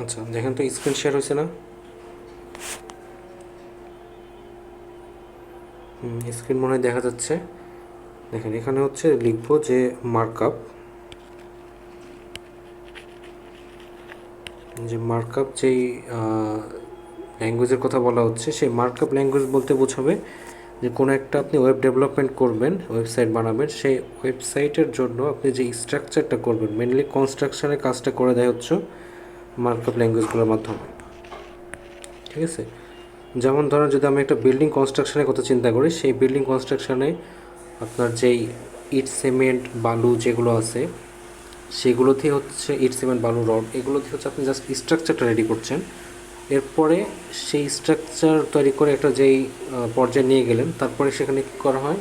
আচ্ছা দেখেন তো স্ক্রিন শেয়ার হয়েছে না? স্ক্রিন মনে হয় দেখা যাচ্ছে। দেখেন এখানে হচ্ছে লিখবো যে মার্কআপ, যেই ল্যাঙ্গুয়েজের কথা বলা হচ্ছে, সেই মার্কআপ ল্যাঙ্গুয়েজ বলতে বোঝাবে যে কোনো একটা আপনি ওয়েব ডেভেলপমেন্ট করবেন, ওয়েবসাইট বানাবেন, সেই ওয়েবসাইটের জন্য আপনি যে স্ট্রাকচারটা করবেন, মেনলি কনস্ট্রাকশনের কাজটা করে দেয় হচ্ছে মার্কআপ ল্যাঙ্গুয়েজগুলোর মাধ্যমে। ঠিক আছে, যেমন ধরেন যদি আমি একটা বিল্ডিং কনস্ট্রাকশনের কথা চিন্তা করি, সেই বিল্ডিং কনস্ট্রাকশনে আপনার যেই ইট সিমেন্ট বালু যেগুলো আছে, সেগুলোতেই হচ্ছে ইট সিমেন্ট বালু রড, এগুলোতে হচ্ছে আপনি জাস্ট স্ট্রাকচারটা রেডি করছেন। এরপরে সেই স্ট্রাকচার তৈরি করে একটা যেই পর্যায়ে নিয়ে গেলেন, তারপরে সেখানে কী করা হয়,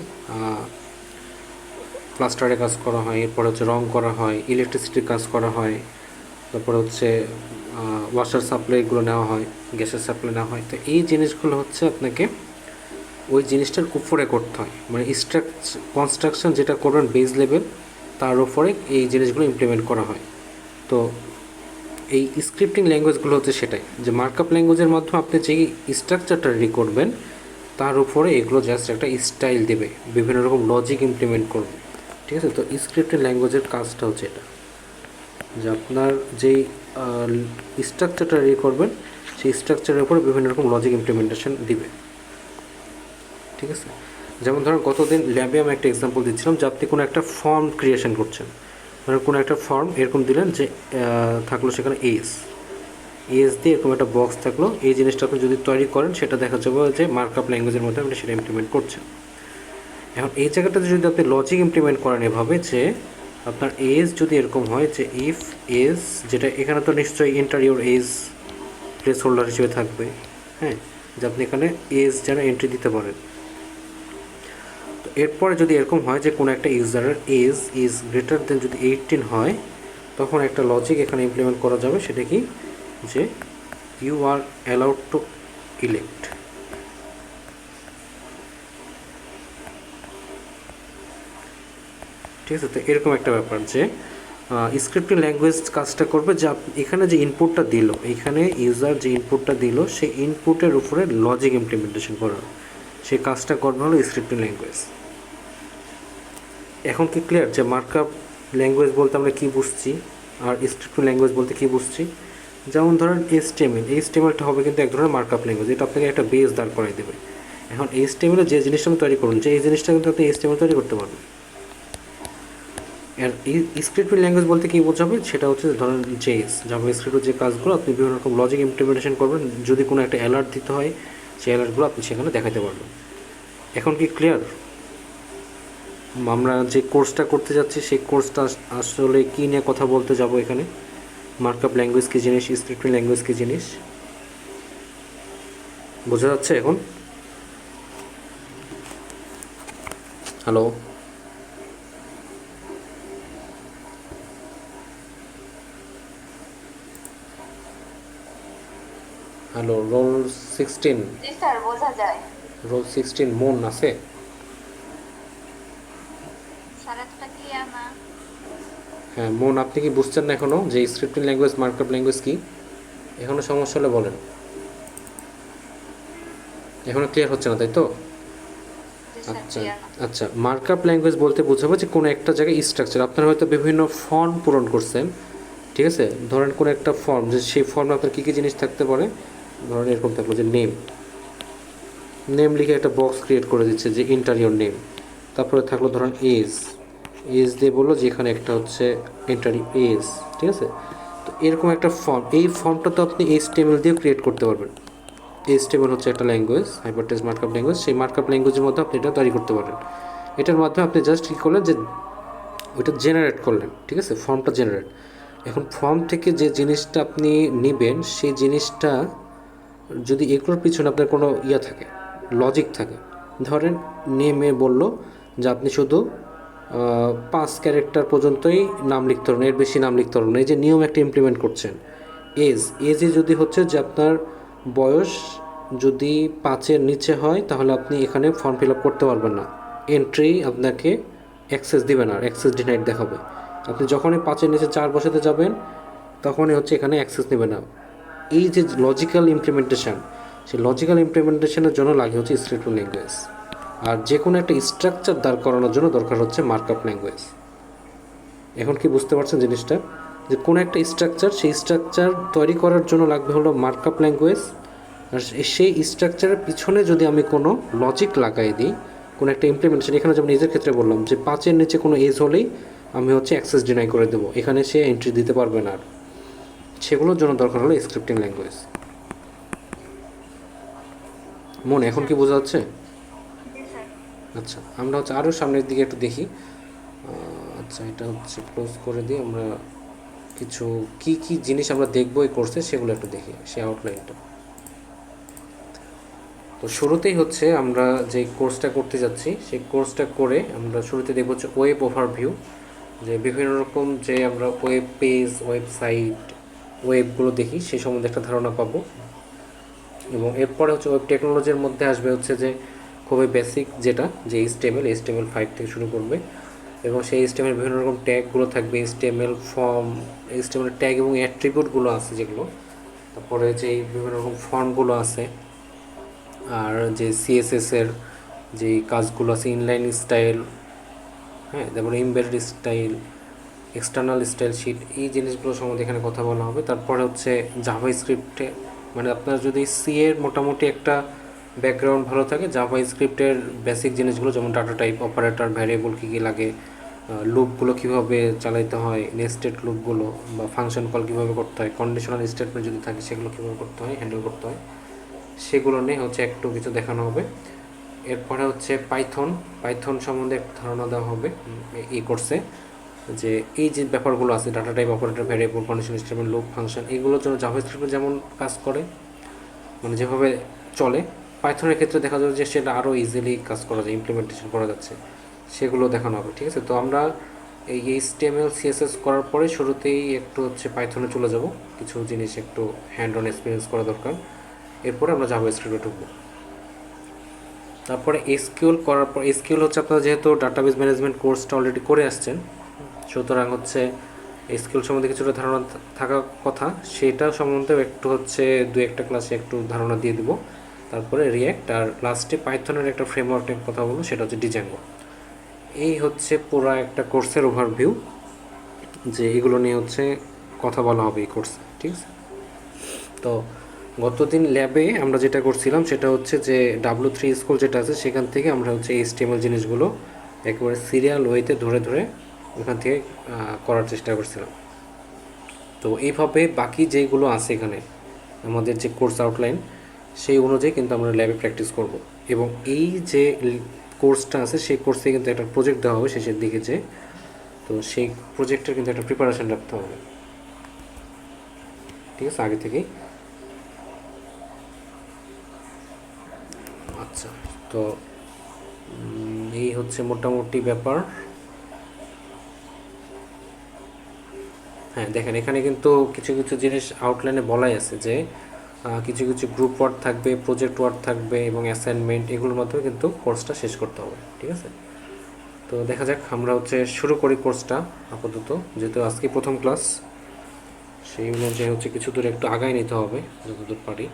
প্লাস্টারের কাজ করা হয়, এরপরে হচ্ছে রং করা হয়, ইলেকট্রিসিটির কাজ করা হয়, তারপরে হচ্ছে ওয়াটার সাপ্লাইগুলো নেওয়া হয়, গ্যাসের সাপ্লাই নেওয়া হয়। তো এই জিনিসগুলো হচ্ছে আপনাকে ওই জিনিসটার উপরে করতে হয়, মানে কনস্ট্রাকশন যেটা করবেন বেস লেভেল, তার উপরে এই জিনিসগুলো ইমপ্লিমেন্ট করা হয়। তো এই স্ক্রিপ্টিং ল্যাঙ্গুয়েজগুলো হচ্ছে সেটাই, যে মার্কআপ ল্যাঙ্গুয়েজের মাধ্যমে আপনি যেই স্ট্রাকচারটা রেডি করবেন, তার উপরে এগুলো জাস্ট একটা স্টাইল দেবে, বিভিন্ন রকম লজিক ইমপ্লিমেন্ট করবে। ঠিক আছে, তো স্ক্রিপ্টিং ল্যাঙ্গুয়েজের কাজটা হচ্ছে এটা, যে আপনার যেই স্ট্রাকচারটা রেডি করবেন, সেই স্ট্রাকচারের উপরে বিভিন্ন রকম লজিক ইমপ্লিমেন্টেশন দিবে। ঠিক আছে, যেমন ধরুন গতদিন ল্যাবে আমি একটা এক্সাম্পল দিচ্ছিলাম যে আপনি কোনো একটা ফর্ম ক্রিয়েশন করছেন, ধরুন কোনো একটা ফর্ম এরকম দিলেন যে থাকলো সেখানে এস দিয়ে এরকম একটা বক্স থাকলো, এই জিনিসটা আপনি যদি তৈরি করেন, সেটা দেখা যাবে যে মার্কআপ ল্যাঙ্গুয়েজের মধ্যে আপনি সেটা ইমপ্লিমেন্ট করছেন। এখন এই জায়গাটাতে যদি আপনি লজিক ইমপ্লিমেন্ট করেন এভাবে, যে আপনার এজ যদি এরকম হয় যে ইফ এজ, যেটা এখানে তো নিশ্চয়ই ইন্টারিওর এজ প্লেস হোল্ডার হিসেবে থাকবে, হ্যাঁ, যে আপনি এখানে এজ যেন এন্ট্রি দিতে পারেন। তো এরপরে যদি এরকম হয় যে কোনো একটা ইউজারের এজ ইজ গ্রেটার দেন যদি 18 হয়, তখন একটা লজিক এখানে ইমপ্লিমেন্ট করা যাবে, সেটা কি, যে you are allowed to elect. ঠিক আছে, তো এরকম একটা ব্যাপার যে স্ক্রিপ্টিং ল্যাঙ্গুয়েজ কাজটা করবে যে এখানে যে ইনপুটটা দিল, এখানে ইউজার যে ইনপুটটা দিল, সেই ইনপুটের উপরে লজিক ইমপ্লিমেন্টেশন করা, সেই কাজটা করবে হলো স্ক্রিপ্টিং ল্যাঙ্গুয়েজ। এখন কি ক্লিয়ার যে মার্কআপ ল্যাঙ্গুয়েজ বলতে আমরা কী বুঝছি আর স্ক্রিপ্টিং ল্যাঙ্গুয়েজ বলতে কী বুঝছি? যেমন ধরেন এইচটিএমএলটা হবে কিন্তু এক ধরনের মার্কআপ ল্যাঙ্গুয়েজ, এটা আপনাকে একটা বেস দাঁড় করাই দেবে। এখন এইচটিএমএল যে জিনিসটা আমি তৈরি করুন, যে এই জিনিসটা কিন্তু আপনি এইচটিএমএল তৈরি করতে পারবেন। আর এই স্ক্রিপ্টিং ল্যাঙ্গুয়েজ বলতে কী বোঝাবে, সেটা হচ্ছে ধরেন জেএস, জাভা স্ক্রিপ্টের যে কাজগুলো আপনি বিভিন্ন রকম লজিক ইমপ্লিমেন্টেশন করবেন, যদি কোনো একটা অ্যালার্ট দিতে হয়, সেই অ্যালার্টগুলো আপনি সেখানে দেখাতে পারবেন। এখন কি ক্লিয়ার? আমরা যে কোর্সটা করতে যাচ্ছি, সেই কোর্সটা আসলে কী নিয়ে কথা বলতে যাব এখানে, মার্কআপ ল্যাঙ্গুয়েজ কী জিনিস, স্ক্রিপ্টিং ল্যাঙ্গুয়েজ কী জিনিস, বোঝা যাচ্ছে এখন? হ্যালো, হ্যালো, রোল 16, জি স্যার, বোঝা যায়। রোল 16 মন আছে? স্যার এতটা ক্লিয়ার না। হ্যাঁ মন, আপনি কি বুঝছেন না এখনও যে স্ক্রিপ্টিং ল্যাঙ্গুয়েজ মার্কআপ ল্যাঙ্গুয়েজ কী? এখনও সমস্যা হলে বলেন। এখনও ক্লিয়ার হচ্ছে না, তাই তো? জি স্যার, আচ্ছা ক্লিয়ার না। আচ্ছা, মার্কআপ ল্যাঙ্গুয়েজ বলতে বোঝাবো যে কোনো একটা জায়গায় স্ট্রাকচার, আপনারা হয়তো বিভিন্ন ফর্ম পূরণ করছেন, ঠিক আছে, ধরেন কোনো একটা ফর্ম, যে সেই ফর্মে আপনার কী কী জিনিস থাকতে পারে, ধরেন এরকম থাকলো যে নেম, নেম লিখে একটা বক্স ক্রিয়েট করে দিচ্ছে যে ইন্টারিয়র নেম। তারপরে থাকলো ধরেন এজ, এজ দিয়ে বললো যে এখানে একটা হচ্ছে এন্টারি এজ। ঠিক আছে, তো এরকম একটা ফর্ম, এই ফর্মটা তো আপনি এইচটিএমএল দিয়ে ক্রিয়েট করতে পারবেন। এইচটিএমএল হচ্ছে একটা ল্যাঙ্গুয়েজ, হাইপারটেক্সট মার্কআপ ল্যাঙ্গুয়েজ, সেই মার্কআপ ল্যাঙ্গুয়েজের মধ্যে আপনি এটা তৈরি করতে পারেন। এটার মাধ্যমে আপনি জাস্ট কী করলেন, যে ওইটা জেনারেট করলেন, ঠিক আছে, ফর্মটা জেনারেট। এখন ফর্ম থেকে যে জিনিসটা আপনি নেবেন, সেই জিনিসটা যদি এগুলোর পিছনে আপনার কোনো ইয়া থাকে, লজিক থাকে, ধরেন নেমে বলল যে আপনি শুধু 5 ক্যারেক্টার পর্যন্তই নাম লিখতে পারবেন, এর বেশি নাম লিখতে পারবেন না, এই যে নিয়ম একটা ইমপ্লিমেন্ট করছেন। এজে যদি হচ্ছে যে আপনার বয়স যদি 5-এর নিচে হয়, তাহলে আপনি এখানে ফর্ম ফিল আপ করতে পারবেন না, এন্ট্রি আপনাকে অ্যাক্সেস দিবে না, অ্যাক্সেস ডিনাইড দেখাবে। আপনি যখনই 5-এর নিচে 4 বসাতে যাবেন, তখনই হচ্ছে এখানে অ্যাক্সেস নেবে না, এই যে লজিক্যাল ইমপ্লিমেন্টেশন, সেই লজিক্যাল ইমপ্লিমেন্টেশনের জন্য লাগে হচ্ছে স্ক্রিপ্টিং ল্যাঙ্গুয়েজ। আর যে কোনো একটা স্ট্রাকচার দাঁড় করানোর জন্য দরকার হচ্ছে মার্কআপ ল্যাঙ্গুয়েজ। এখন কি বুঝতে পারছেন জিনিসটা, যে কোনো একটা স্ট্রাকচার, সেই স্ট্রাকচার তৈরি করার জন্য লাগবে হলো মার্কআপ ল্যাঙ্গুয়েজ। আর সেই স্ট্রাকচারের পিছনে যদি আমি কোনো লজিক লাগাই দিই, কোনো একটা ইমপ্লিমেন্টেশন, এখানে যেমন এজের ক্ষেত্রে বললাম যে 5-এর নিচে কোনো এজ হলেই আমি হচ্ছে অ্যাক্সেস ডিনাই করে দেবো, এখানে সে এন্ট্রি দিতে পারবে না। আর সেগুলোর জন্য দরকার হলো স্ক্রিপ্টিং ল্যাঙ্গুয়েজ। মন এখন কি বোঝা যাচ্ছে? আচ্ছা, আমরা হচ্ছে আরও সামনের দিকে একটু দেখি। আচ্ছা, এটা হচ্ছে ক্লোজ করে দিই। আমরা কিছু কি কি জিনিস আমরা দেখবো এই কোর্সে সেগুলো একটু দেখি, সেই আউটলাইনটা। তো শুরুতেই হচ্ছে আমরা যে কোর্সটা করতে যাচ্ছি, সেই কোর্সটা করে আমরা শুরুতে দেখব হচ্ছে ওয়েব ওভারভিউ, যে বিভিন্ন রকম যে আমরা ওয়েব পেজ, ওয়েবসাইট, ওয়েবগুলো দেখি সেই সম্বন্ধে একটা ধারণা পাবো। এবং এরপরে হচ্ছে ওয়েব টেকনোলজির মধ্যে আসবে হচ্ছে যে খুবই বেসিক যেটা, যে HTML5 থেকে শুরু করবে, এবং সেই HTML বিভিন্ন রকম ট্যাগগুলো থাকবে, HTML ফর্ম, HTML ট্যাগ এবং অ্যাট্রিবিউটগুলো আছে যেগুলো, তারপরে যে বিভিন্ন রকম ফর্মগুলো আছে, আর যে CSS-এর যে কাজগুলো আছে, ইনলাইন স্টাইল, হ্যাঁ, তারপরে embedded style, external style sheet, এই জিনিসগুলো সম্বন্ধে এখানে কথা বলা হবে। তারপরে হচ্ছে জাভা স্ক্রিপ্টে, মানে আপনার যদি সি এর মোটামুটি একটা ব্যাকগ্রাউন্ড ভালো থাকে, জাভা স্ক্রিপ্টের বেসিক জিনিসগুলো যেমন ডাটা টাইপ, অপারেটর, ভ্যারিয়েবল কী কী লাগে, লুপগুলো কীভাবে চালাইতে হয়, নেস্টেড লুপগুলো বা ফাংশন কল কীভাবে করতে হয়, কন্ডিশনাল স্টেটমেন্ট যদি থাকে সেগুলো কীভাবে করতে হয়, হ্যান্ডেল করতে হয়, সেগুলো নিয়ে হচ্ছে একটু কিছু দেখানো হবে। এরপরে হচ্ছে পাইথন সম্বন্ধে একটু ধারণা দেওয়া হবে এই কোর্সে, যে এই যে ব্যাপারগুলো আছে, data type, operator, variable, conditional statement, loop, function, এগুলোর জন্য জাভাস্ক্রিপ্ট যেমন কাজ করে, মানে যেভাবে চলে, পাইথনের ক্ষেত্রে দেখা যাবে যে সেটা আরও ইজিলি কাজ করা যায়, ইমপ্লিমেন্টেশন করা যাচ্ছে, সেগুলো দেখানো হবে। ঠিক আছে, তো আমরা এই HTML CSS করার পরে শুরুতেই একটু হচ্ছে পাইথনে চলে যাব, কিছু জিনিস একটু হ্যান্ড অন এক্সপিরিয়েন্স করা দরকার। এরপরে আমরা জাভাস্ক্রিপ্টে ঢুকবো। তারপরে SQL করার পর, SQL হচ্ছে আপনারা যেহেতু ডাটাবেস ম্যানেজমেন্ট কোর্সটা অলরেডি করে আসছেন, সুতরাং হচ্ছে SQL সম্বন্ধে কিছুটা ধারণা থাকার কথা, সেটা সম্বন্ধেও একটু হচ্ছে 2-1টা ক্লাসে একটু ধারণা দিয়ে দিব। তারপরে রিয়্যাক্ট, আর লাস্টে পাইথনের একটা ফ্রেমওয়ার্ক নিয়ে কথা বলবো, সেটা হচ্ছে ডিজাঙ্গো। এই হচ্ছে পুরো একটা কোর্সের ওভারভিউ, যে এগুলো নিয়ে হচ্ছে কথা বলা হবে এই কোর্সে। ঠিক আছে, তো গতদিন ল্যাবে আমরা যেটা করছিলাম সেটা হচ্ছে যে W3 স্কুল যেটা আছে সেখান থেকে আমরা হচ্ছে HTML জিনিসগুলো একেবারে সিরিয়াল ওয়েতে ধরে ধরে ওখান থেকে করার চেষ্টা করছিলাম। তো এইভাবে বাকি যেগুলো আছে এখানে আমাদের যে কোর্স আউটলাইন, সেই অনুযায়ী কিন্তু আমরা ল্যাবে প্র্যাকটিস করব। এবং এই যে কোর্সটা আছে সেই কোর্সে কিন্তু একটা প্রজেক্ট দেওয়া হবে শেষের দিকে, যে তো সেই প্রজেক্টের কিন্তু একটা প্রিপারেশান রাখতে হবে। ঠিক আছে, আগে থেকেই। আচ্ছা, তো এই হচ্ছে মোটামুটি ব্যাপার। হ্যাঁ, দেখেন এখানে কিন্তু কিছু কিছু জিনিস আউটলাইনে বলাই আছে, যে কিছু কিছু গ্রুপ ওয়ার্ক থাকবে, প্রজেক্ট ওয়ার্ক থাকবে এবং অ্যাসাইনমেন্ট, এগুলোর মাধ্যমে কিন্তু কোর্সটা শেষ করতে হবে। ঠিক আছে, তো দেখা যাক, আমরা হচ্ছে শুরু করি কোর্সটা আপাতত, যেহেতু আজকে প্রথম ক্লাস, সেই অনুযায়ী হচ্ছে কিছু দূর একটু আগায় নিতে হবে যতদূর পারি।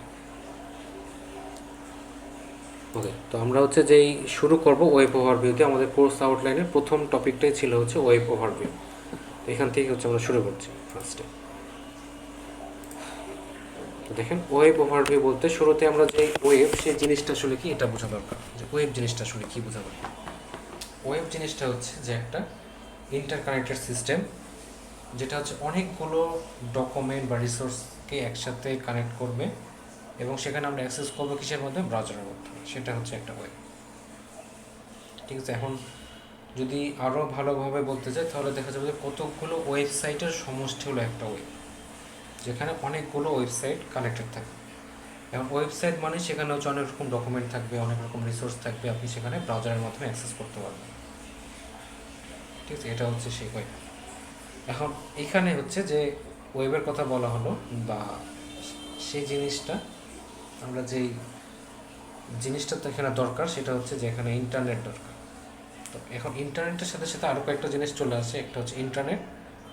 ওকে, তো আমরা হচ্ছে যেই শুরু করব ওয়েব ওভারভিউতে, আমাদের কোর্স আউটলাইনের প্রথম টপিকটাই ছিল হচ্ছে ওয়েব ওভারভিউ। তো এখান থেকে হচ্ছে আমরা শুরু করছি ফার্স্টে। তো দেখেন, ওয়েব ওভারভিউ বলতে শুরুতে আমরা যে ওয়েব, সেই জিনিসটা আসলে কি এটা বোঝা দরকার, যে ওয়েব জিনিসটা আসলে কী বোঝা দরকার। ওয়েব জিনিসটা হচ্ছে যে একটা ইন্টারকানেক্টেড সিস্টেম, যেটা হচ্ছে অনেকগুলো ডকুমেন্ট বা রিসোর্সকে একসাথে কানেক্ট করবে, এবং সেখানে আমরা অ্যাক্সেস করবো কিসের মধ্যে, ব্রাউজারের মধ্যে, সেটা হচ্ছে একটা ওয়েব। ঠিক আছে, এখন যদি আরও ভালোভাবে বলতে চাই তাহলে দেখা যাবে যে কতগুলো ওয়েবসাইটের সমষ্টি হলো একটা ওয়েব, যেখানে অনেকগুলো ওয়েবসাইট কানেক্টেড থাকবে। এখন ওয়েবসাইট মানে সেখানে হচ্ছে অনেক রকম ডকুমেন্ট থাকবে, অনেক রকম রিসোর্স থাকবে, আপনি সেখানে ব্রাউজারের মাধ্যমে অ্যাক্সেস করতে পারবেন। ঠিক আছে, এটা হচ্ছে সেই ওয়েব। এখন এখানে হচ্ছে যে ওয়েবের কথা বলা হলো, বা সেই জিনিসটা, আমরা যেই জিনিসটা তো এখানে দরকার সেটা হচ্ছে যে এখানে ইন্টারনেট দরকার। তো এখন ইন্টারনেটের সাথে সাথে আরও কয়েকটা জিনিস চলে আসে, একটা হচ্ছে ইন্টারনেট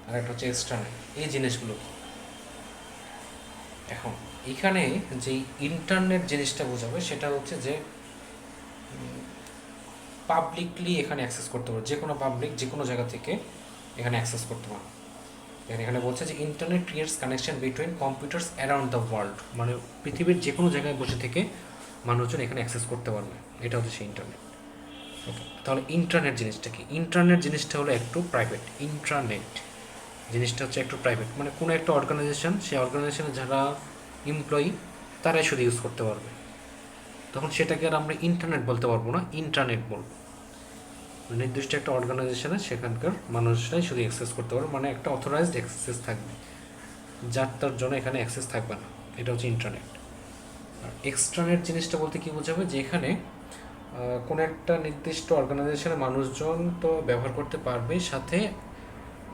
আর একটা হচ্ছে এক্সট্রানেট। এই জিনিসগুলো এখন এখানে যে ইন্টারনেট জিনিসটা বোঝাবে সেটা হচ্ছে যে পাবলিকলি এখানে অ্যাক্সেস করতে পারবে, যে কোনো পাবলিক যে কোনো জায়গা থেকে এখানে অ্যাক্সেস করতে পারবে। এখানে বলছে যে internet creates connection between computers around the world, মানে পৃথিবীর যে কোনো জায়গায় বসে থেকে মানুষজন এখানে অ্যাক্সেস করতে পারবে, এটা হচ্ছে সেই ইন্টারনেট। ওকে, তাহলে ইন্টারনেট জিনিসটা কি? ইন্টারনেট জিনিসটা হলো একটু প্রাইভেট। ইন্ট্রানেট জিনিসটা হচ্ছে একটু প্রাইভেট, মানে কোনো একটা অর্গানাইজেশন, সেই অর্গানাইজেশনে যারা এমপ্লয়ি তারাই শুধু ইউজ করতে পারবে। তখন সেটাকে আর আমরা ইন্টারনেট বলতে পারবো না, ইন্ট্রানেট বলবো। নির্দিষ্ট একটা অর্গানাইজেশনে সেখানকার মানুষরাই শুধু অ্যাক্সেস করতে পারবে, মানে একটা অথরাইজড অ্যাক্সেস থাকবে, যার তার জন্য এখানে অ্যাক্সেস থাকবে না। এটা হচ্ছে ইন্টারনেট। আর এক্সট্রানেট জিনিসটা বলতে কী বোঝাবে, যে এখানে কোনো একটা নির্দিষ্ট অর্গানাইজেশনের মানুষজন তো ব্যবহার করতে পারবে, সাথে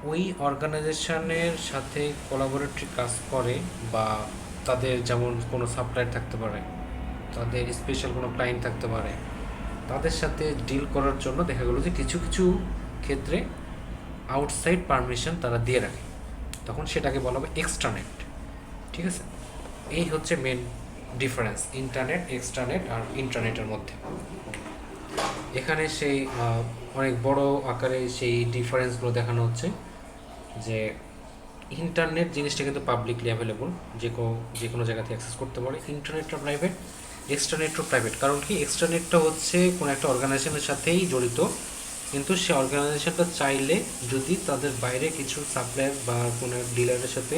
ওই অর্গানাইজেশনের সাথে কোলাবোরেটরি কাজ করে, বা তাদের যেমন কোনো সাপ্লায়ার থাকতে পারে, তাদের স্পেশাল কোনো ক্লায়েন্ট থাকতে পারে, তাদের সাথে ডিল করার জন্য দেখা গেলো যে কিছু কিছু ক্ষেত্রে আউটসাইড পারমিশন তারা দিয়ে রাখে, তখন সেটাকে বলা হবে এক্সট্রানেট। ঠিক আছে, এই হচ্ছে মেন ডিফারেন্স ইন্টারনেট, এক্সট্রানেট আর ইন্টারনেটের মধ্যে। এখানে সেই অনেক বড় আকারে সেই ডিফারেন্সগুলো দেখানো হচ্ছে যে ইন্টারনেট জিনিসটা কিন্তু পাবলিকলি অ্যাভেলেবল, যে কোনো জায়গাতে অ্যাক্সেস করতে পারে। ইন্টারনেটটা প্রাইভেট, এক্সট্রানেটও প্রাইভেট। কারণ কি, এক্সট্রানেটটা হচ্ছে কোনো একটা অর্গানাইজেশনের সাথেই জড়িত, কিন্তু সে অর্গানাইজেশনটা চাইলে যদি তাদের বাইরে কিছু সাপ্লায়ার বা কোনো ডিলারের সাথে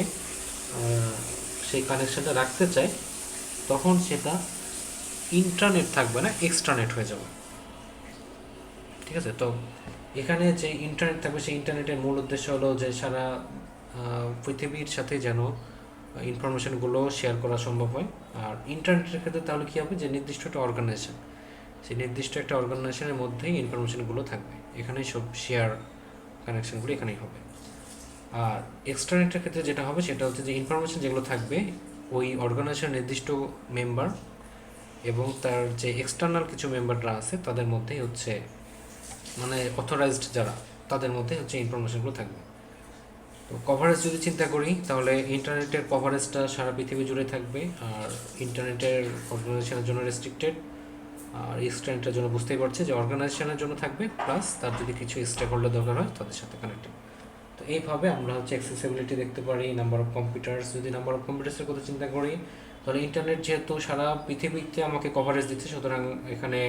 সেই কানেকশনটা রাখতে চায়, তখন সেটা ইন্টারনেট থাকবে না, এক্সট্রানেট হয়ে যাবে। ঠিক আছে, তো এখানে যে ইন্টারনেট থাকবে, সেই ইন্টারনেটের মূল উদ্দেশ্য হলো যে সারা পৃথিবীর সাথে যেন ইনফরমেশনগুলো শেয়ার করা সম্ভব হয়। আর ইন্টারনেটের ক্ষেত্রে তাহলে কী হবে, যে নির্দিষ্ট একটা অর্গানাইজেশন, সেই নির্দিষ্ট একটা অর্গানাইজেশনের মধ্যেই ইনফরমেশনগুলো থাকবে, এখানেই সব শেয়ার কানেকশনগুলো এখানেই হবে। আর এক্সটারনেটের ক্ষেত্রে যেটা হবে সেটা হচ্ছে যে ইনফরমেশন যেগুলো থাকবে ওই অর্গানাইজেশনের নির্দিষ্ট মেম্বার এবং তার যে এক্সটার্নাল কিছু মেম্বাররা আছে তাদের মধ্যেই হচ্ছে, মানে অথরাইজড যারা, তাদের মধ্যে হচ্ছে ইনফরমেশনগুলো থাকবে। তো কভারেজ যদি চিন্তা করি, তাহলে ইন্টারনেটের কভারেজটা সারা পৃথিবী জুড়ে থাকবে, আর ইন্টারনেটের অর্গানাইজেশনের জন্য রেস্ট্রিক্টেড, আর এক্সটারনেটের জন্য বুঝতেই পারছে যে অর্গানাইজেশনের জন্য থাকবে, প্লাস তার যদি কিছু স্টেক হোল্ডার দরকার হয় তাদের সাথে কানেক্টেড। তো এইভাবে আমরা হচ্ছে অ্যাক্সেসিবিলিটি দেখতে পারি। নাম্বার অফ কম্পিউটার্স, যদি নাম্বার অফ কম্পিউটার্সের কথা চিন্তা করি, তাহলে ইন্টারনেট যেহেতু সারা পৃথিবীতে আমাকে কভারেজ দিচ্ছে, সুতরাং এখানে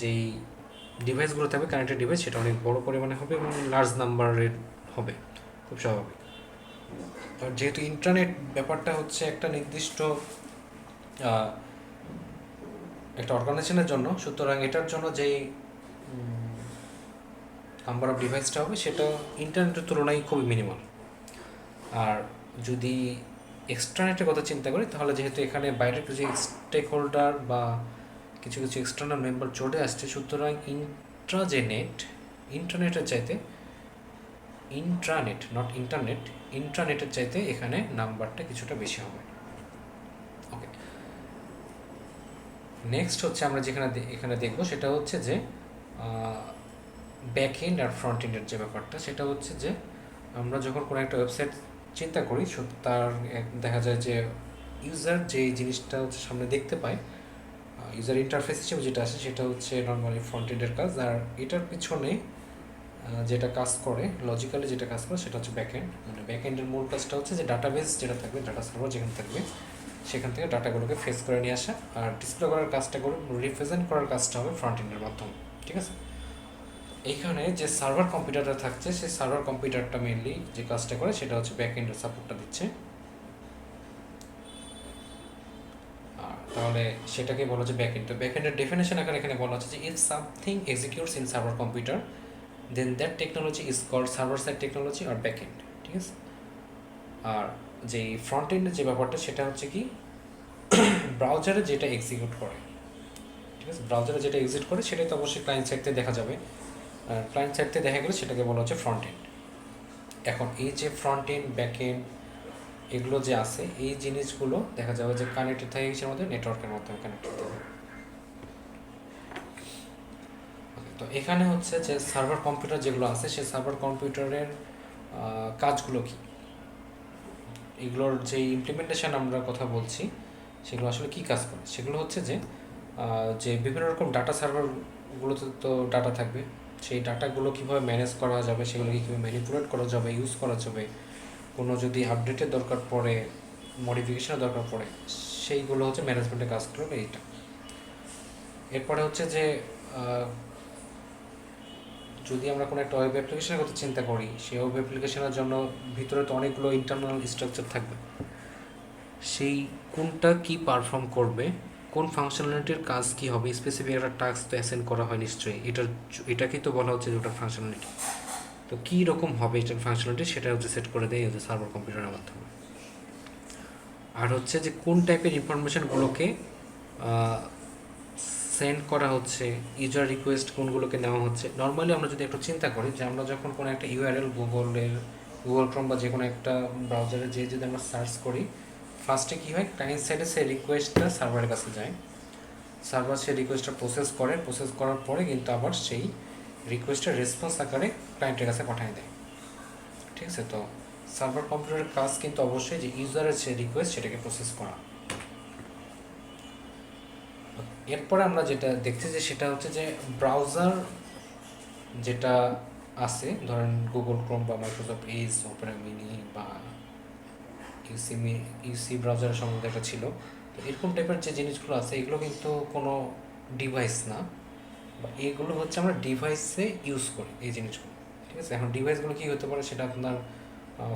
যেই ডিভাইসগুলো থাকবে, কানেক্টেড ডিভাইস, সেটা অনেক বড় পরিমাণে হবে এবং লার্জ নাম্বারের হবে, খুব স্বাভাবিক। আর যেহেতু ইন্টারনেট ব্যাপারটা হচ্ছে একটা নির্দিষ্ট একটা অর্গানাইজেশনের জন্য, সুতরাং এটার জন্য যেই নাম্বার অফ ডিভাইসটা হবে সেটা ইন্টারনেটের তুলনায় খুবই মিনিমাল। আর যদি এক্সট্রানেটের কথা চিন্তা করি, তাহলে যেহেতু এখানে বাইরের কিছু স্টেক হোল্ডার বা কিছু কিছু এক্সটার্নাল মেম্বার চলে আসছে, সুতরাং ইন্টারনেটের চাইতে ইন্ট্রানেট, নট ইন্টারনেট, ইন্ট্রানেটের চাইতে এখানে নাম্বারটা কিছুটা বেশি হবে। ওকে, নেক্সট হচ্ছে আমরা যেখানে এখানে দেখবো সেটা হচ্ছে যে ব্যাক এন্ড আর ফ্রন্ট এন্ডের যে ব্যাপারটা, সেটা হচ্ছে যে আমরা যখন কোনো একটা ওয়েবসাইট চিন্তা করি, তার দেখা যায় যে ইউজার যে জিনিসটা হচ্ছে সামনে দেখতে পায়, ইউজার ইন্টারফেস হিসেবে যেটা আসে সেটা হচ্ছে নর্মালি ফ্রন্ট এন্ডের কাজ। আর এটার পিছনে যেটা কাজ করে, লজিক্যালি যেটা কাজ করে, সেটা হচ্ছে ব্যাক এন্ড। মানে ব্যাক এন্ডের মূল কাজটা হচ্ছে যে ডাটাবেস যেটা থাকবে, ডাটা সার্ভার যেখানে থাকবে, সেখান থেকে ডাটাগুলোকে ফেস করে নিয়ে আসা, আর ডিসপ্লে করার কাজটা করে, রিপ্রেজেন্ট করার কাজটা হবে ফ্রন্ট এন্ডের মাধ্যমে। ঠিক আছে, এইখানে যে সার্ভার কম্পিউটারটা থাকছে, সেই সার্ভার কম্পিউটারটা মেনলি যে কাজটা করে সেটা হচ্ছে ব্যাক এন্ডের সাপোর্টটা দিচ্ছে। তাহলে সেটাকে বলা হচ্ছে ব্যাক এন্ড। তো ব্যাক এন্ডের ডেফিনেশন এখানে বলা হচ্ছে যে if something executes in server computer then that technology is called server side technology আর ব্যাক এন্ড। ঠিক আছে, আর যে ফ্রন্ট এন্ডের যে ব্যাপারটা সেটা হচ্ছে কি, ব্রাউজারে যেটা এক্সিকিউট করে, ঠিক আছে, ব্রাউজারে যেটা এক্সিট করে সেটাই তো অবশ্যই ক্লায়েন্ট সাইড থেকে দেখা যাবে, আর ক্লায়েন্ট সাইড থেকে দেখা গেলে সেটাকে বলা হচ্ছে ফ্রন্ট এন্ড। এখন এই যে ফ্রন্ট এন্ড, ব্যাক এন্ড, এগুলো যে আছে, এই জিনিসগুলো দেখা যাবে যে কানেক্টেড থাকে কিসের মধ্যে, নেটওয়ার্কের মাধ্যমে কানেক্টেড থাকে। তো এখানে হচ্ছে যে সার্ভার কম্পিউটার যেগুলো আছে, সেই সার্ভার কম্পিউটারের কাজগুলো কি, এগুলোর যে ইমপ্লিমেন্টেশন আমরা কথা বলছি সেগুলো আসলে কী কাজ করে, সেগুলো হচ্ছে যে বিভিন্ন রকম ডাটা সার্ভারগুলোতে তো ডাটা থাকবে, সেই ডাটাগুলো কীভাবে ম্যানেজ করা যাবে, সেগুলোকে কীভাবে ম্যানিপুলেট করা যাবে, ইউজ করা যাবে, কোনো যদি আপডেটের দরকার পড়ে, মডিফিকেশনের দরকার পড়ে, সেইগুলো হচ্ছে ম্যানেজমেন্টের কাজ করবে এইটা। এরপরে হচ্ছে যে যদি আমরা কোনো একটা ওয়েব অ্যাপ্লিকেশনের কথা চিন্তা করি, সেই ওয়েব অ্যাপ্লিকেশনের জন্য ভিতরে তো অনেকগুলো ইন্টারনাল স্ট্রাকচার থাকবে, সেই কোনটা কি পারফর্ম করবে, কোন ফাংশনালিটির কাজ কি হবে, স্পেসিফিক একটা টাস্ক তো অ্যাসাইন করা হয় নিশ্চয়ই, এটাকেই তো বলা হচ্ছে যে ওটার ফাংশনালিটি। তো কী রকম হবে এটার ফাংশনালিটি সেটা হচ্ছে সেট করে দেয় হচ্ছে সার্ভার কম্পিউটারের মাধ্যমে। আর হচ্ছে যে কোন টাইপের ইনফরমেশনগুলোকে সেন্ড করা হচ্ছে, ইউজার রিকোয়েস্ট কোনগুলোকে নেওয়া হচ্ছে। নর্মালি আমরা যদি একটু চিন্তা করি যে আমরা যখন কোনো একটা ইউআরএল গুগল ক্রোম বা যে কোনো একটা ব্রাউজারে যদি আমরা সার্চ করি, ফার্স্টে কী হয়, ক্লায়েন্ট সাইডে সেই রিকোয়েস্টটা সার্ভারের কাছে যায়, সার্ভার সেই রিকোয়েস্টটা প্রসেস করার পরে কিন্তু আবার সেই রিকোয়েস্টের রেসপন্স আকারে ক্লায়েন্টের কাছে পাঠিয়ে দেয়। ঠিক আছে, তো সার্ভার কম্পিউটারের কাজ কিন্তু অবশ্যই যে ইউজারের যে রিকোয়েস্ট সেটাকে প্রসেস করা। এরপরে আমরা যেটা দেখছি যে সেটা হচ্ছে যে ব্রাউজার যেটা আছে, ধরেন গুগল ক্রোম বা মাইক্রোসফট এজ, অপেরা মিনি বা ইউসি ব্রাউজারের সম্বন্ধে একটা ছিল। তো এরকম টাইপের যে জিনিসগুলো আছে এগুলো কিন্তু কোনো ডিভাইস না, বা এগুলো হচ্ছে আমরা ডিভাইসে ইউজ করি এই জিনিসগুলো। ঠিক আছে, এখন ডিভাইসগুলো কী হতে পারে, সেটা আপনার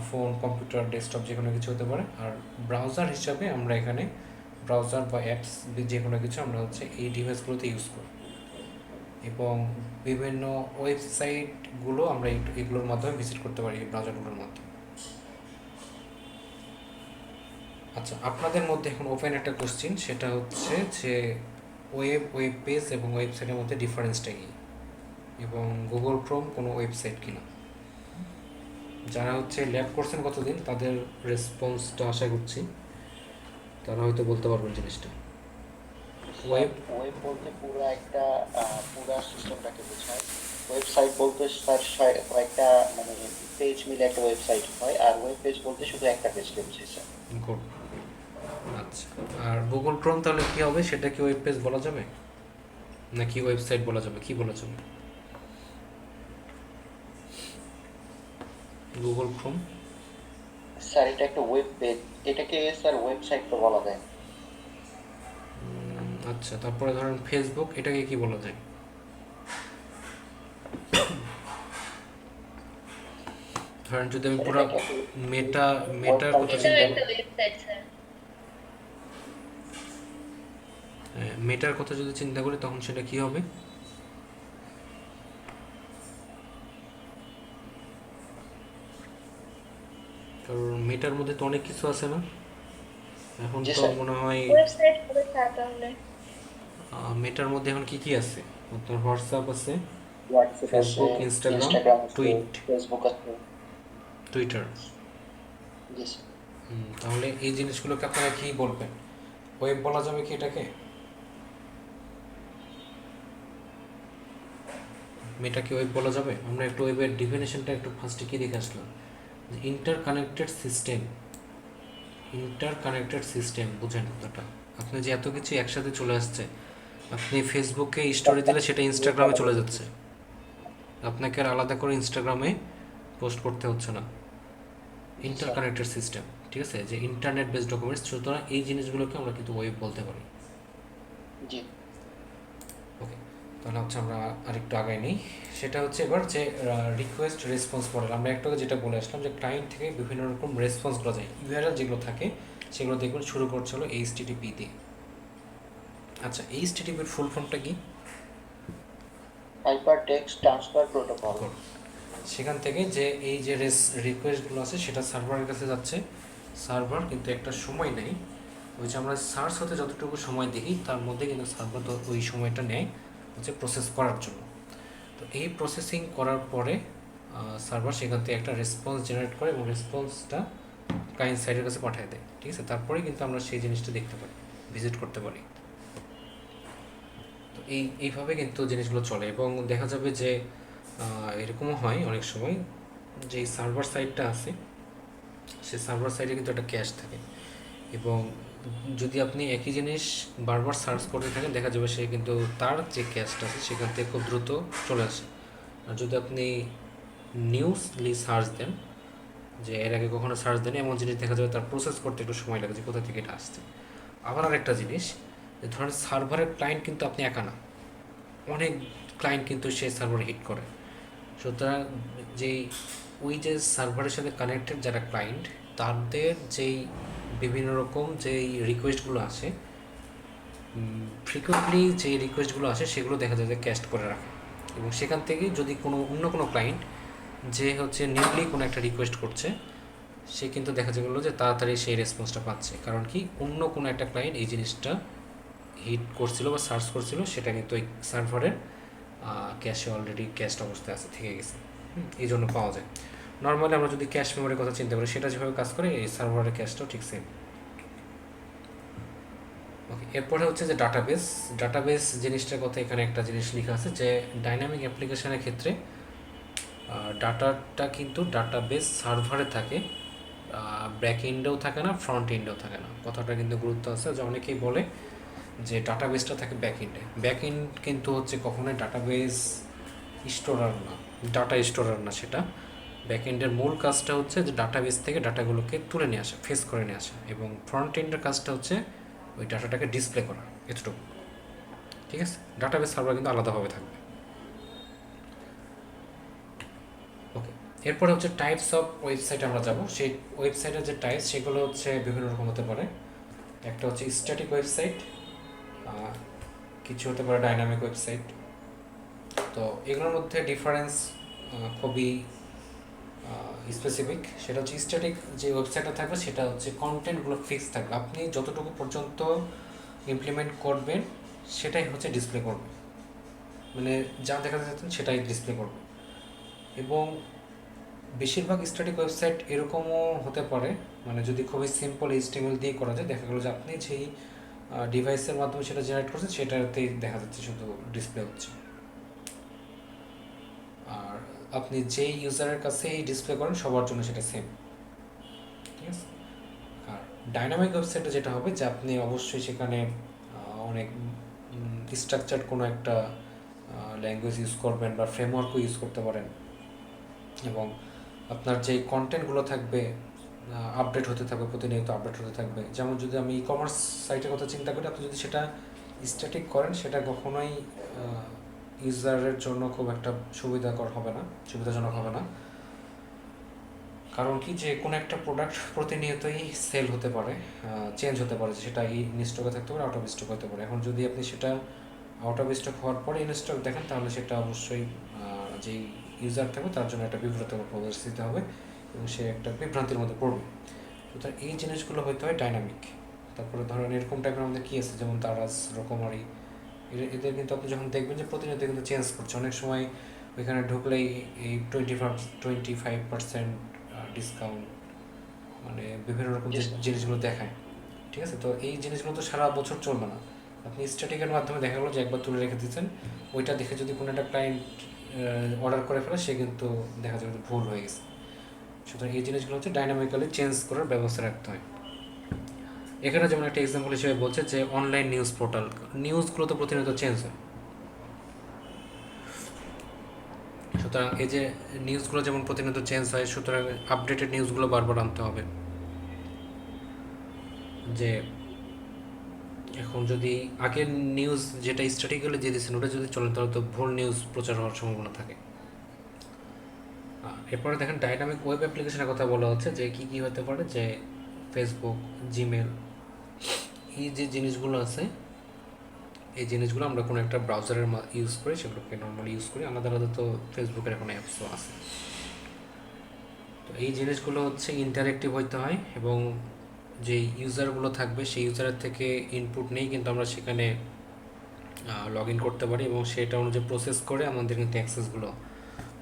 ফোন, কম্পিউটার, ডেস্কটপ যে কোনো কিছু হতে পারে। আর ব্রাউজার হিসাবে আমরা এখানে ব্রাউজার বা অ্যাপস যে কোনো কিছু আমরা হচ্ছে এই ডিভাইসগুলোতে ইউজ করি, এবং বিভিন্ন ওয়েবসাইটগুলো আমরা এগুলোর মাধ্যমে ভিজিট করতে পারি এই ব্রাউজারগুলোর মাধ্যমে। আচ্ছা, আপনাদের মধ্যে এখন ওপেন একটা কোশ্চিন, সেটা হচ্ছে যে ওয়েব পেজ এবং ওয়েবসাইটের মধ্যে ডিফারেন্সটা কী, এবং গুগল ক্রোম কোনো ওয়েবসাইট কিনা। যারা হচ্ছে ল্যাব করছেন কতদিন, তাদের রেসপন্সটা আশা করছি তারা হয়তো বলতে পারবেন জিনিসটা। ওয়েব বলতে পুরো সিস্টেমটাকে বোঝায়। ওয়েবসাইট বলতে স্যার কয়েকটা মানে পেজ মিলে একটা ওয়েবসাইট হয়, আর ওয়েব পেজ বলতে শুধু একটা পেজকে বোঝায় স্যার। গুড। আচ্ছা, আর গুগল ক্রোম তাহলে কী হবে, সেটা কি ওয়েব পেজ বলা যাবে নাকি ওয়েবসাইট বলা যাবে, কি বলা যাবে? গুগল ক্রোম স্যার এটা একটা ওয়েব পেজ, এটাকে স্যার ওয়েবসাইট তো বলা যায়। আচ্ছা, তারপরে ধরেন ফেসবুক, এটাকে কি বলা যায়? ধরেন যদি আমি পুরো মেটার কথা চিন্তা করি, মেটার কথা যদি চিন্তা করি তখন সেটা কি হবে? কারণ মেটার মধ্যে তো অনেক কিছু আছে না, এখন তো মনে হয় মেটার মধ্যে এখন কি কি আছে, আপনার হোয়াটসঅ্যাপ আছে, ফেসবুক, ইনস্টাগ্রাম, ফেসবুক আছে, টুইটার। তাহলে এই জিনিসগুলোকে আপনারা কি বলবেন, ওয়েব বলা যাবে কি এটাকে? মেটাকে ওয়েব বলা যাবে? আমরা একটু ওয়েবের ডিফিনেশনটা একটু ফার্স্টে কি দেখে আসলাম, ইন্টারকানেক্টেড সিস্টেম বুঝেন কথাটা। আপনি যে এত কিছু একসাথে চলে আসছে, আপনি ফেসবুকে স্টোরি দিলে সেটা ইনস্টাগ্রামে চলে যাচ্ছে, আপনাকে আর আলাদা করে ইনস্টাগ্রামে পোস্ট করতে হচ্ছে না। ইন্টারকানেক্টেড সিস্টেম, ঠিক আছে, যে ইন্টারনেট বেসড ডকুমেন্টস, সুতরাং এই জিনিসগুলোকে আমরা কিন্তু ওয়েব বলতে পারি। জি ওকে, তাহলে হচ্ছে আমরা আরেকটু আগাই নেই, সেটা হচ্ছে এবার যে রিকোয়েস্ট রেসপন্স মডেল। আমরা একটু যেটা বলে আসলাম যে ক্লায়েন্ট থেকে বিভিন্ন রকম রেসপন্স করা যায়, ইউআরএল যেগুলো থাকে সেগুলো দেখুন শুরু করছে হলো এইচটিটিপি দিয়ে। আচ্ছা, এইচটিটিপির ফুল ফর্মটা কি? Hyper text transfer protocol. সেখান থেকে যে এই যে রিকোয়েস্টগুলো আছে সেটা সার্ভারের কাছে যাচ্ছে, সার্ভার কিন্তু একটা সময় নেয়, ওই যে আমরা সার্চ হতে যতটুকু সময় দেখি তার মধ্যে কিন্তু সার্ভার ওই সময়টা নেয় হচ্ছে প্রসেস করার জন্য। তো এই প্রসেসিং করার পরে সার্ভার সেখান থেকে একটা রেসপন্স জেনারেট করে এবং রেসপন্সটা ক্লায়েন্ট সাইডের কাছে পাঠিয়ে দেয়। ঠিক আছে, তারপরে কিন্তু আমরা সেই জিনিসটা দেখতে পারি, ভিজিট করতে পারি। তো এইভাবে কিন্তু জিনিসগুলো চলে, এবং দেখা যাবে যে এরকমও হয় অনেক সময় যে সার্ভার সাইডটা আছে সে সার্ভার সাইডে কিন্তু একটা ক্যাশ থাকে, এবং যদি আপনি একই জিনিস বারবার সার্চ করতে থাকেন দেখা যাবে সে কিন্তু তার যে ক্যাশটা আছে সেখান থেকে খুব দ্রুত চলে আসে। আর যদি আপনি নিউজলি সার্চ দেন, যে এর আগে কখনো সার্চ দেন, এমন জিনিস দেখা যাবে তার প্রসেস করতে একটু সময় লাগে যে কোথা থেকে এটা আসছে। আবার আরেকটা জিনিস, যে ধরেন সার্ভারের ক্লায়েন্ট কিন্তু আপনি একা না, অনেক ক্লায়েন্ট কিন্তু সেই সার্ভারে হিট করে। সুতরাং যেই ওই যে সার্ভারের সাথে কানেক্টেড যারা ক্লায়েন্ট, তাদের যেই বিভিন্ন রকম যেই রিকোয়েস্টগুলো আসে, ফ্রিকোয়েন্টলি যে রিকোয়েস্টগুলো আসে সেগুলো দেখা যায় যে ক্যাস্ট করে রাখে, এবং সেখান থেকে যদি অন্য কোনো ক্লায়েন্ট যে হচ্ছে নিউলি কোনো একটা রিকোয়েস্ট করছে, সে কিন্তু দেখা গেলো যে তাড়াতাড়ি সেই রেসপন্সটা পাচ্ছে। কারণ কি, অন্য কোনো একটা ক্লায়েন্ট এই জিনিসটা হিট করছিল বা সার্চ করছিল, সেটা কিন্তু ওই সার্ভারের ক্যাশে অলরেডি ক্যাশড অবস্থায় আছে, থেকে গেছে, এই জন্য পাওয়া যায়। নর্মালি আমরা যদি ক্যাশ মেমোরির কথা চিন্তা করি, সেটা যেভাবে কাজ করে এই সার্ভারের ক্যাশটাও ঠিক সেম। ওকে, এরপরে হচ্ছে যে ডাটাবেস। ডাটাবেস জিনিসটার কথা এখানে একটা জিনিস লেখা আছে যে ডাইনামিক অ্যাপ্লিকেশনের ক্ষেত্রে ডাটাটা কিন্তু ডাটাবেস সার্ভারে থাকে, ব্যাক এন্ডেও থাকে না, ফ্রন্ট এন্ডেও থাকে না। কথাটা কিন্তু গুরুত্ব আছে, যে অনেকেই বলে যে ডাটাবেসটা থাকে ব্যাক এন্ডে। ব্যাক এন্ড কিন্তু হচ্ছে কখনোই ডাটাবেস স্টোরার না, ডাটা স্টোরার না সেটা। ব্যাক এন্ডের মূল কাজটা হচ্ছে যে ডাটাবেস থেকে ডাটাগুলোকে তুলে নিয়ে আসা, ফেস করে নিয়ে আসা, এবং ফ্রন্ট এন্ডের কাজটা হচ্ছে ওই ডাটাটাকে ডিসপ্লে করা, এতটুকু। ঠিক আছে, ডাটাবেস সার্ভার কিন্তু আলাদাভাবে থাকবে। ওকে, এরপরে হচ্ছে টাইপস অফ ওয়েবসাইট আমরা যাব। সেই ওয়েবসাইটের যে টাইপস সেগুলো হচ্ছে বিভিন্ন রকম হতে পারে। একটা হচ্ছে স্ট্যাটিক ওয়েবসাইট, কিছু হতে পারে ডাইনামিক ওয়েবসাইট। তো এগুলোর মধ্যে ডিফারেন্স খুবই স্পেসিফিক। সেটা হচ্ছে স্ট্যাটিক যে ওয়েবসাইটটা থাকবে সেটা হচ্ছে কন্টেন্টগুলো ফিক্স থাকবে, আপনি যতটুকু পর্যন্ত ইমপ্লিমেন্ট করবেন সেটাই হচ্ছে ডিসপ্লে করবে, মানে যা দেখাতে চাচ্ছেন সেটাই ডিসপ্লে করবে। এবং বেশিরভাগ স্ট্যাটিক ওয়েবসাইট এরকমও হতে পারে, মানে যদি খুবই সিম্পল HTML দিয়ে করা যায়, দেখা গেলো যে আপনি যেই ডিভাইসের মাধ্যমে সেটা জেনারেট করছেন সেটাতেই দেখা যাচ্ছে শুধু ডিসপ্লে হচ্ছে, আর আপনি যেই ইউজারের কাছেই ডিসপ্লে করেন সবার জন্য সেটা সেম। ঠিক আছে, আর ডাইনামিক ওয়েবসাইটে যেটা হবে যে আপনি অবশ্যই সেখানে অনেক স্ট্রাকচার্ড কোনো একটা ল্যাঙ্গুয়েজ ইউজ করবেন বা ফ্রেমওয়ার্কও ইউজ করতে পারেন, এবং আপনার যেই কন্টেন্টগুলো থাকবে আপডেট হতে থাকবে, প্রতিনিয়ত আপডেট হতে থাকবে। যেমন যদি আমি ই কমার্স সাইটের কথা চিন্তা করি, আপনি যদি সেটা স্ট্যাটিক করেন সেটা কখনোই ইউজারের জন্য খুব একটা সুবিধাজনক হবে না। কারণ কি, যে কোনো একটা প্রোডাক্ট প্রতিনিয়তই সেল হতে পারে, চেঞ্জ হতে পারে, সেটা ইন স্টকে থাকতে পারে, আউট অফ স্টক হতে পারে। এখন যদি আপনি সেটা আউট অফ স্টক হওয়ার পরে ইন স্টক দেখেন, তাহলে সেটা অবশ্যই যেই ইউজার থাকবে তার জন্য একটা বিভ্রান্তিকর পরিস্থিতি হবে, এবং সে একটা বিভ্রান্তির মধ্যে পড়বে। সুতরাং এই জিনিসগুলো হইতে হয় ডাইনামিক। তারপরে ধরেন এরকম টাইপের আমাদের কী আছে, যেমন দারাজ, রকমারি, এদের কিন্তু আপনি যখন দেখবেন যে প্রতিনিয়ত কিন্তু চেঞ্জ করছে, অনেক সময় ওইখানে ঢুকলেই এই 25% ডিসকাউন্ট, মানে বিভিন্ন রকম যে জিনিসগুলো দেখায়। ঠিক আছে, তো এই জিনিসগুলো তো সারা বছর চলবে না। আপনি স্ট্যাটিকের মাধ্যমে দেখা গেলো যে একবার তুলে রেখে দিচ্ছেন, ওইটা দেখে যদি কোনো একটা ক্লায়েন্ট অর্ডার করে ফেলে, সে কিন্তু দেখা যাবে ভুল হয়ে গেছে। সুতরাং এই জিনিসগুলো হচ্ছে ডাইনামিক্যালি চেঞ্জ করার ব্যবস্থা রাখতে হয়। এখানে যেমন একটা এক্সাম্পল হিসেবে বলছে যে অনলাইন নিউজ পোর্টাল, নিউজগুলো তো প্রতিনিয়ত চেঞ্জ হয়। সুতরাং এই যে নিউজগুলো যেমন প্রতিনিয়ত চেঞ্জ হয়, সুতরাং আপডেটেড নিউজগুলো বারবার আনতে হবে। যে এখন যদি আগের নিউজ যেটা স্ট্যাটিক্যালি দিয়ে দিচ্ছেন ওটা যদি চলে, তাহলে তো ভুল নিউজ প্রচার হওয়ার সম্ভাবনা থাকে। এরপরে দেখেন ডাইনামিক ওয়েব অ্যাপ্লিকেশনের কথা বলা হচ্ছে, যে কী কী হতে পারে, যে ফেসবুক, জিমেল, এই যে জিনিসগুলো আছে, এই জিনিসগুলো আমরা কোনো একটা ব্রাউজারের ইউজ করি, সেগুলোকে নর্মালি ইউজ করি। আলাদা আলাদা তো ফেসবুকের এখন অ্যাপসও আছে। তো এই জিনিসগুলো হচ্ছে ইন্টারেক্টিভ হইতে হয়, এবং যে ইউজারগুলো থাকবে সেই ইউজারের থেকে ইনপুট নেই কিন্তু আমরা সেখানে লগ ইন করতে পারি, এবং সেটা অনুযায়ী প্রসেস করে আমাদের কিন্তু অ্যাক্সেসগুলো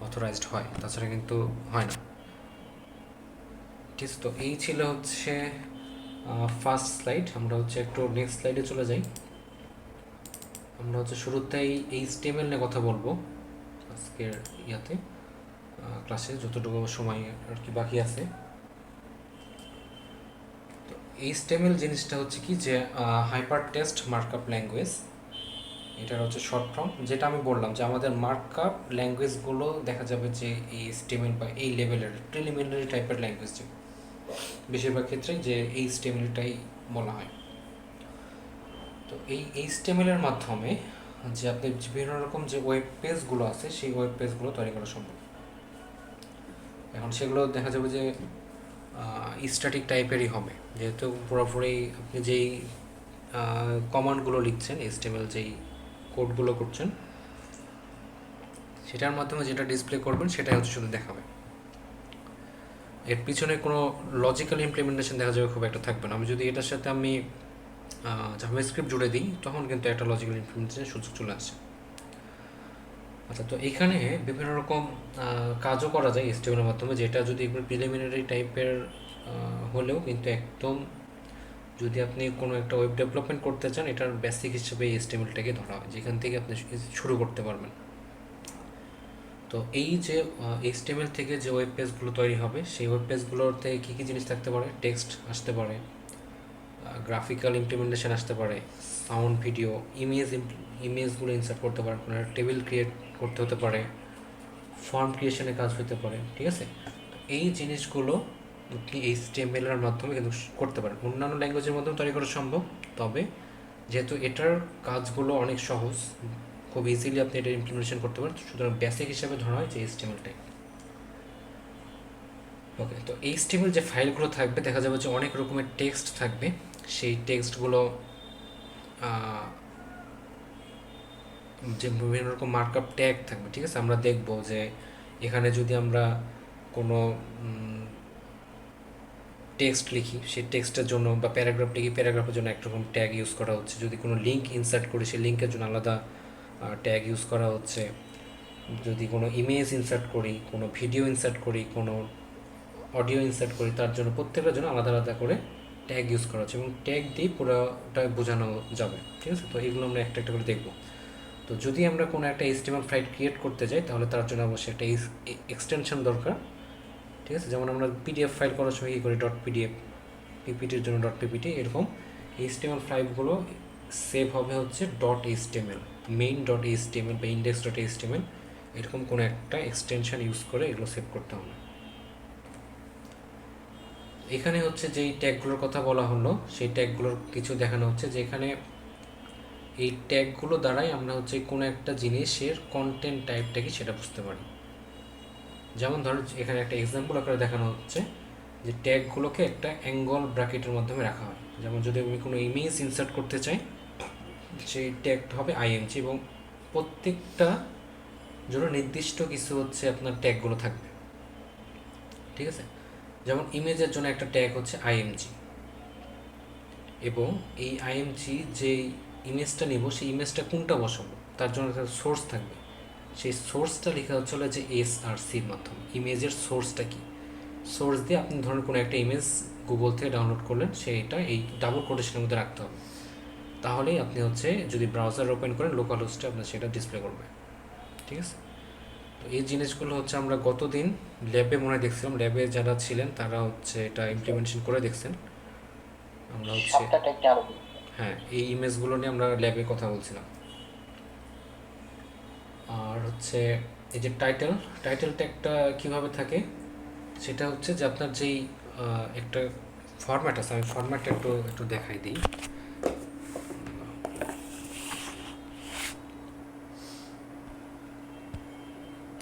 অথরাইজড হয়, তাছাড়া কিন্তু হয় না। ঠিক আছে, তো এই ছিল হচ্ছে ফার্স্ট স্লাইড। আমরা হচ্ছে একটু নেক্সট স্লাইডে চলে যাই। আমরা হচ্ছে শুরুতেই HTML নিয়ে কথা বলবো আজকের ক্লাসে, যতটুকু সময় আর কি বাকি আছে। এইচটিএমএল জিনিসটা হচ্ছে কি যে হাইপার টেক্সট মার্কআপ ল্যাঙ্গুয়েজ, এটার হচ্ছে শর্ট ফর্ম। যেটা আমি বললাম যে আমাদের মার্কআপ ল্যাঙ্গুয়েজগুলো দেখা যাবে যে এই এইচটিএমএল বা এই লেভেলের প্রিলিমিনারি টাইপের ল্যাঙ্গুয়েজ, বেশিরভাগ ক্ষেত্রে যে এইচটিএমএলটাই বলা হয়। তো এই এইচটিএমএলের মাধ্যমে যে আপনি বিভিন্ন রকম যে ওয়েব পেজগুলো আছে সেই ওয়েব পেজগুলো তৈরি করা সম্ভব। এখন সেগুলো দেখা যাবে যে স্ট্যাটিক টাইপেরই হবে, যেহেতু পুরোপুরি আপনি যেই কমান্ডগুলো লিখছেন, এইচটিএমএল যেই কোডগুলো করছেন সেটার মাধ্যমে যেটা ডিসপ্লে করবেন সেটাই হচ্ছে শুধু দেখাবে। এর পিছনে কোনো লজিক্যাল ইমপ্লিমেন্টেশন দেখা যাবে খুব একটা থাকবে না। আমি যদি এটার সাথে আমি জাভাস্ক্রিপ্ট জুড়ে দিই তখন কিন্তু একটা লজিক্যাল ইমপ্লিমেন্টেশনের সুযোগ চলে আসে। আচ্ছা, তো এখানে বিভিন্ন রকম কাজও করা যায় এইচটিএমএল এর মাধ্যমে, যেটা যদি একটু প্রিলিমিনারি টাইপের হলেও কিন্তু একদম যদি আপনি কোনো একটা ওয়েব ডেভেলপমেন্ট করতে চান এটার বেসিক হিসেবে এইচটিএমএলটাকে ধরা হয়, যেখান থেকে আপনি শুরু করতে পারবেন। তো এই যে এইচটিএমএল থেকে যে ওয়েব পেজগুলো তৈরি হবে সেই ওয়েব পেজগুলোতে কী কী জিনিস থাকতে পারে, টেক্সট আসতে পারে, গ্রাফিক্যাল ইমপ্লিমেন্টেশন আসতে পারে, সাউন্ড, ভিডিও, ইমেজগুলো ইনসার্ট করতে পারেন, কোনো একটা টেবিল ক্রিয়েট করতে হতে পারে, ফর্ম ক্রিয়েশনের কাজ হতে পারে, ঠিক আছে। তো এই জিনিসগুলো আপনি এইচটিএমএল এর মাধ্যমে কিন্তু করতে পারেন। অন্যান্য ল্যাঙ্গুয়েজের মাধ্যমে তৈরি করা সম্ভব, তবে যেহেতু এটার কাজগুলো অনেক সহজ, খুব ইজিলি আপনি এটা ইমপ্লিমেন্টেশন করতে পারেন, সুতরাং বেসিক হিসাবে ধরা হয় যে এইচটিএমএলটাই। ওকে, তো এইচটিএমএল যে ফাইলগুলো থাকবে দেখা যাবে যে অনেক রকমের টেক্সট থাকবে। সেই টেক্সটগুলো যে বিভিন্ন রকম মার্কআপ ট্যাগ থাকবে, ঠিক আছে। আমরা দেখব যে এখানে যদি আমরা কোনো টেক্সট লিখি সেই টেক্সটের জন্য, বা প্যারাগ্রাফ লিখি প্যারাগ্রাফের জন্য একরকম ট্যাগ ইউজ করা হচ্ছে, যদি কোনো লিঙ্ক ইনসার্ট করি সেই লিঙ্কের জন্য আলাদা ট্যাগ ইউজ করা হচ্ছে, যদি কোনো ইমেজ ইনসার্ট করি, কোনো ভিডিও ইনসার্ট করি, কোনো অডিও ইনসার্ট করি, তার জন্য প্রত্যেকটার জন্য আলাদা আলাদা করে ট্যাগ ইউজ করা হচ্ছে এবং ট্যাগ দিয়ে পুরোটা বোঝানো যাবে, ঠিক আছে। তো এগুলো আমরা একটা একটা করে দেখব। তো যদি আমরা কোনো একটা এইচটিএমএল ফাইল ক্রিয়েট করতে যাই তাহলে তার জন্য অবশ্যই একটা এক্সটেনশন দরকার, ঠিক আছে। যেমন আমরা পিডিএফ ফাইল করার সময় কী করি, ডট পিডিএফ, পিপিটির জন্য ডট পিপিটি, এরকম এইচটিএমএল ফাইলগুলো সেভ হবে হচ্ছে dot HTML, main dot HTML বা ইন্ডেক্স ডট এইচটিএমএল, এরকম কোনো একটা এক্সটেনশন ইউজ করে এগুলো সেভ করতে হবে। এখানে হচ্ছে যেই ট্যাগগুলোর কথা বলা হলো সেই ট্যাগগুলোর কিছু দেখানো হচ্ছে, যে এখানে এই ট্যাগগুলো দ্বারাই আমরা হচ্ছে কোনো একটা জিনিসের কন্টেন্ট টাইপটা কি সেটা বুঝতে পারি। যেমন ধরুন এখানে একটা এক্সাম্পল আকারে দেখানো হচ্ছে যে ট্যাগগুলোকে একটা অ্যাঙ্গল ব্র্যাকেটের মাধ্যমে রাখা হয়। যেমন যদি আমি কোনো ইমেজ ইনসার্ট করতে চাই সেই ট্যাগটা হবে আইএমজি, এবং প্রত্যেকটা জন্য নির্দিষ্ট কিছু হচ্ছে আপনার ট্যাগগুলো থাকবে, ঠিক আছে। যেমন ইমেজের জন্য একটা ট্যাগ হচ্ছে আইএমজি, এবং এই আইএমজি যে ইমেজটা নেব সেই ইমেজটা কোনটা বসাবো তার জন্য একটা সোর্স থাকবে, সেই সোর্সটা লেখা হচ্ছে যে এসআরসির মাধ্যমে। ইমেজের সোর্সটা কি, সোর্স দিয়ে আপনি ধরুন কোনো একটা ইমেজ গুগল থেকে ডাউনলোড করলেন, সেইটা এই ডাবল কোটেশনের মধ্যে রাখতে হবে, তাহলেই আপনি হচ্ছে যদি ব্রাউজার ওপেন করেন লোকাল হোস্টে আপনার সেটা ডিসপ্লে করবে, ঠিক আছে। তো এই জিনিসগুলো হচ্ছে আমরা গতদিন ল্যাবে মনে হয় দেখছিলাম, ল্যাবে যারা ছিলেন তারা হচ্ছে এটা ইমপ্লিমেন্টেশন করে দেখছেন। আমরা হচ্ছে হ্যাঁ এই ইমেজগুলো নিয়ে আমরা ল্যাবে কথা বলছিলাম। আর হচ্ছে এই যে টাইটেল ট্যাগটা কীভাবে থাকে সেটা হচ্ছে যে আপনার যেই একটা ফরম্যাট আছে, আমি ফরম্যাটটা একটু দেখাই দিই।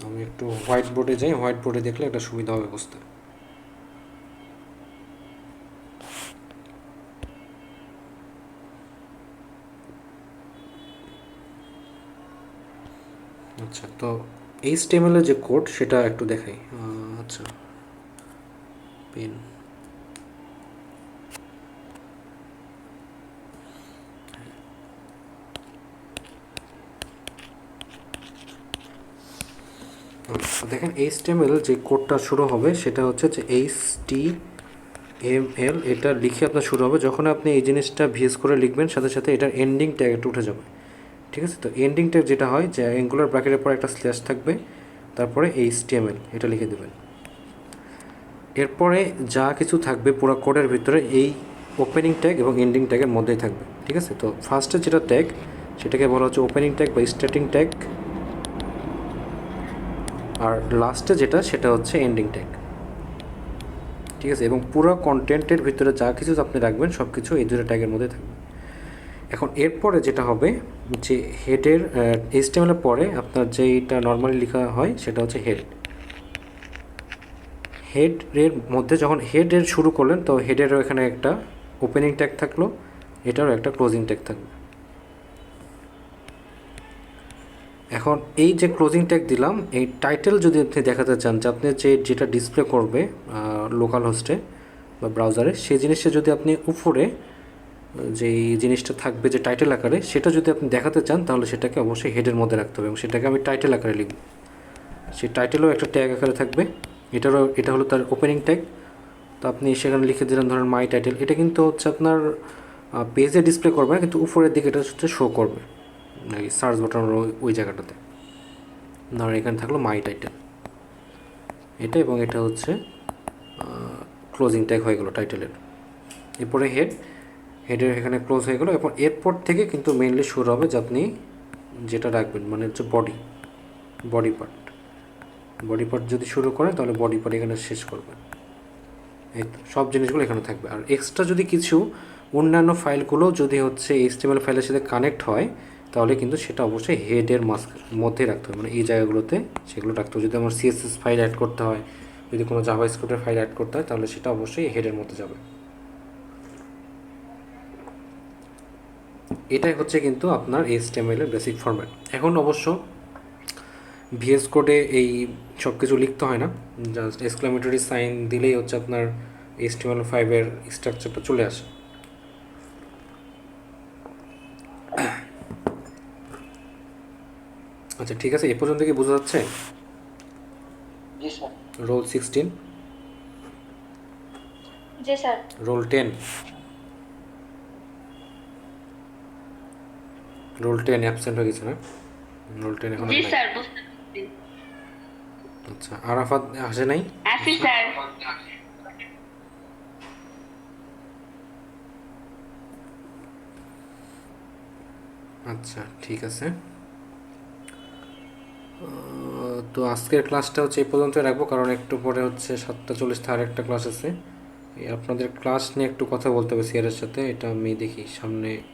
আমি একটু হোয়াইট বোর্ডে যাই, হোয়াইট বোর্ডে দেখলে একটা সুবিধা হবে বুঝতে। আচ্ছা, তো এইচটিএমএল এর যে কোড সেটা একটু দেখাই। আচ্ছা, পেন দেখেন এইচটিএমএল যে কোডটা শুরু হবে সেটা হচ্ছে যে এইচটিএমএল, এটা লিখে আপনার শুরু হবে। যখন আপনি এই জিনিসটা ভিএস করে লিখবেন সাথে সাথে এটার এন্ডিং ট্যাগ একটু উঠে যাবে, ঠিক আছে। তো এন্ডিং ট্যাগ যেটা হয় যে অ্যাঙ্গুলার ব্র্যাকেটের পর একটা স্ল্যাশ থাকবে, তারপরে এইচটিএমএল এটা লিখে দেবেন। এরপরে যা কিছু থাকবে পুরো কোডের ভিতরে এই ওপেনিং ট্যাগ এবং এন্ডিং ট্যাগের মধ্যেই থাকবে, ঠিক আছে। তো ফার্স্টে যেটা ট্যাগ সেটাকে বলা হচ্ছে ওপেনিং ট্যাগ বা স্টার্টিং ট্যাগ, আর লাস্টে যেটা সেটা হচ্ছে এন্ডিং ট্যাগ, ঠিক আছে। এবং পুরো কন্টেন্টের ভিতরে যা কিছু আপনি রাখবেন সব কিছু এই দুটো ট্যাগের মধ্যে থাকবে। এখন এরপরে যেটা হবে যে হেডের HTML এর পরে আপনার যেইটা নর্মালি লেখা হয় সেটা হচ্ছে হেড। হেডের মধ্যে যখন হেডের শুরু করলেন তো হেডেরও এখানে একটা ওপেনিং ট্যাগ থাকলো, এটারও একটা ক্লোজিং ট্যাগ থাকবে। এখন এই যে ক্লোজিং ট্যাগ দিলাম, এই টাইটেল যদি আপনি দেখাতে চান যে আপনি যেটা ডিসপ্লে করবে লোকাল হোস্টে বা ব্রাউজারে, সেই জিনিসটা যদি আপনি উপরে যেই জিনিসটা থাকবে যে টাইটেল আকারে, সেটা যদি আপনি দেখাতে চান তাহলে সেটাকে অবশ্যই হেডের মধ্যে রাখতে হবে এবং সেটাকে আমি টাইটেল আকারে লিখব। সেই টাইটেলও একটা ট্যাগ আকারে থাকবে, এটা হলো তার ওপেনিং ট্যাগ। তো আপনি সেখানে লিখে দিলেন ধরেন মাই টাইটেল, এটা কিন্তু হচ্ছে আপনার পেজে ডিসপ্লে করবে না, কিন্তু উপরের দিকে এটা হচ্ছে শো করবে এই সার্চ বাটনের ওই জায়গাটাতে। ধরেন এখানে থাকলো মাই টাইটেল এটা, এবং এটা হচ্ছে ক্লোজিং ট্যাগ হয়ে গেলো টাইটেলের। এরপরে হেডের এখানে ক্লোজ হয়ে গেলো। এবং এরপর থেকে কিন্তু মেইনলি শুরু হবে যে আপনি যেটা রাখবেন, মানে হচ্ছে বডি পার্ট যদি শুরু করেন তাহলে বডি পার্ট এখানে শেষ করবেন। এই তো সব জিনিসগুলো এখানে থাকবে। আর এক্সট্রা যদি কিছু অন্যান্য ফাইলগুলো যদি হচ্ছে HTML ফাইলের সাথে কানেক্ট হয় তাহলে কিন্তু সেটা অবশ্যই হেডের মধ্যে রাখতে হবে, মানে এই জায়গাগুলোতে সেগুলো রাখতে হবে। যদি আমার CSS ফাইল অ্যাড করতে হয়, যদি কোনো জাভাস্ক্রিপ্টের ফাইল অ্যাড করতে হয় তাহলে সেটা অবশ্যই হেডের মধ্যে যাবে। এটাই হচ্ছে কিন্তু আপনার HTML এর বেসিক ফরম্যাট। এখন অবশ্য VS কোডে এই সব কিছু লিখতে হয় না, জাস্ট এক্সক্লামেটরি সাইন দিলেই হচ্ছে আপনার HTML5 এর স্ট্রাকচারটা চলে আসে। আচ্ছা ঠিক আছে, এ পর্যন্ত কি বোঝা যাচ্ছে? জি স্যার। রোল 16, জি স্যার। রোল 10, রোল 10 অ্যাবসেন্ট হয়ে গেছে না? রোল 10 এখন জি নাই। স্যার, বুঝতে পারছি। আচ্ছা, আরাফাত আসে নাই? আছি স্যার। আচ্ছা ঠিক আছে। তো আজকের ক্লাসটা হচ্ছে এই পর্যন্ত রাখবো, কারণ একটু পরে হচ্ছে 7:40 আর একটা ক্লাস আছে। আপনাদের ক্লাস নিয়ে একটু কথা বলতে হবে স্যারের সাথে, এটা আমি দেখি সামনে